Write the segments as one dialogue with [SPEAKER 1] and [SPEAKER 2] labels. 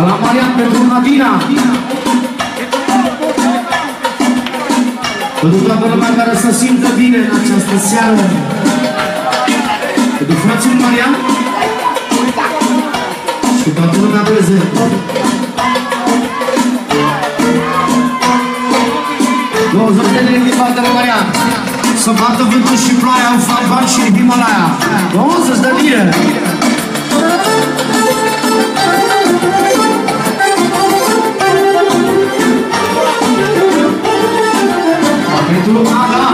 [SPEAKER 1] La Marian pentru Nadina. Pentru toată lumea care se simtă bine în această seară. Pentru frații Marian și toată lumea prezentă. 20 de lei din partea lui Marian. Să bată vântul și ploaia în Falban și Himalaya. 20 de lire. Pentru Ada,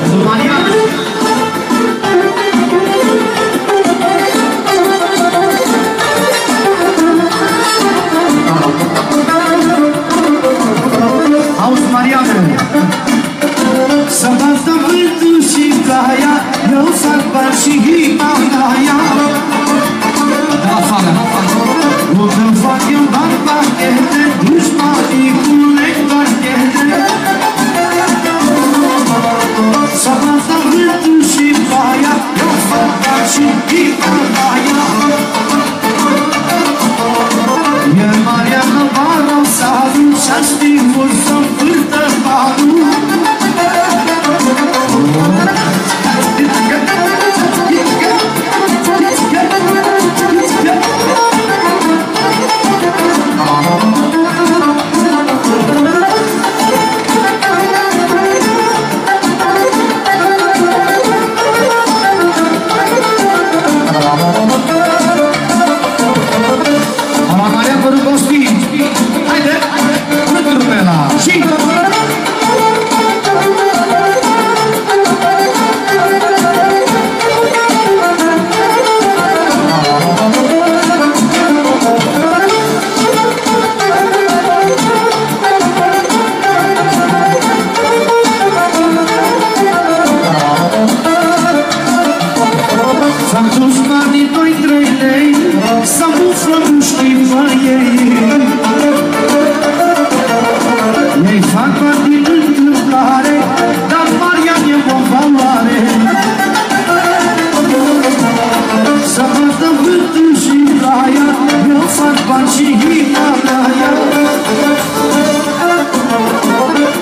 [SPEAKER 1] pentru Marian. Auzi, Mariane, să bată vântul și ploaia, eu fac bani și Himalaya. De la fală. O să fac eu bani pachete, dușmanii cu nectachete. Să bată vântul și ploaia, eu fac bani și Himalaya. E Mariana Barau Sadu și-a știut să-mi pârtă banul.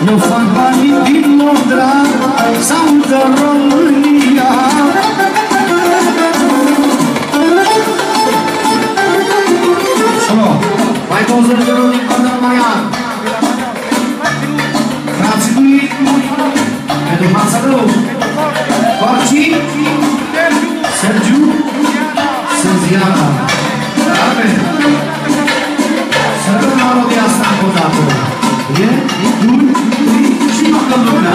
[SPEAKER 1] Eu fac banii din Londra sau de România. Mai 20 de luni din partea lui Marian. Frații lui, pentru fața lui Corci, Sergiu, Sergiana. Amen. Să dăm melodia asta încă o dată. E, doi, trei și toată lumea.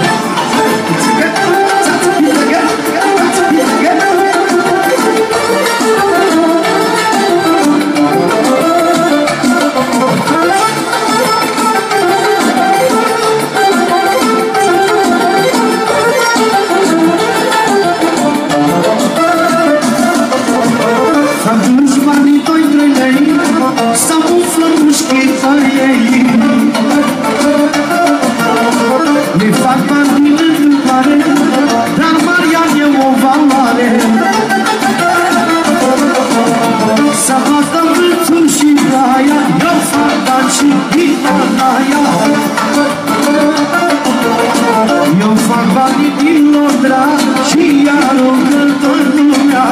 [SPEAKER 1] Eu fac banii din Londra și iar o cântă lumea.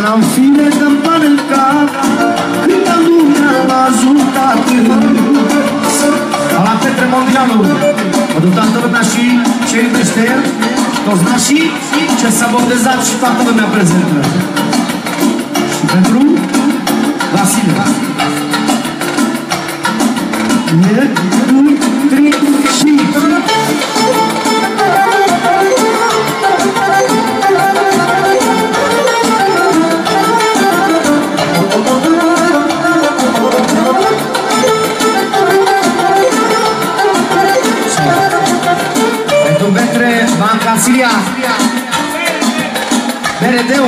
[SPEAKER 1] N-am fire de-mi bani în cap, câtă lumea m-a ajutat. La Petre Mondialu, mă duc toată lumea și ce iubește el, toți nașii, ce s-a botezat și toată lumea prezentă. Și pentru Vasile. E, 2, 3 și... Beredeu,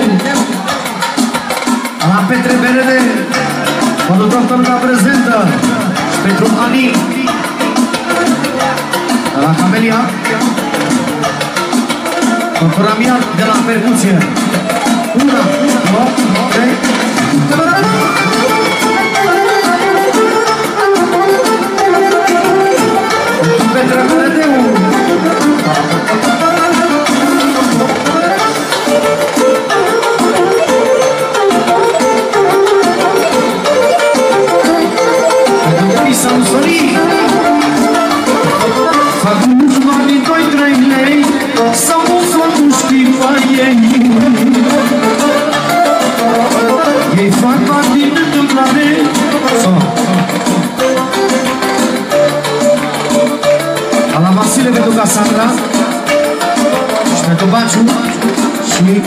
[SPEAKER 1] la Petre Berede, pentru toată lumea prezentă, pentru Ani, de la Camelia, pentru Ramian de la percuție. 1, 2, 3. Pentru Petre Beredeu. Samsoni fac mulți bani, 2-3 lei, sau nu știi ei. Ei fac bani din întâmplare. La Vasile pentru Casandra și pentru Baciu și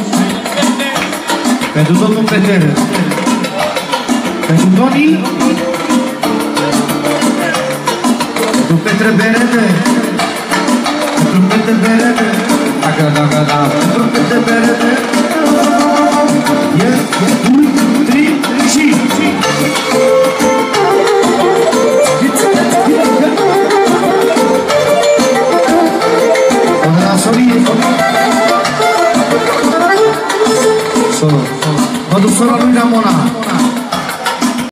[SPEAKER 1] pentru domnul Peter, pentru Doni, pentru Petre Berede, pentru Petre Berede, pentru Petre Berede,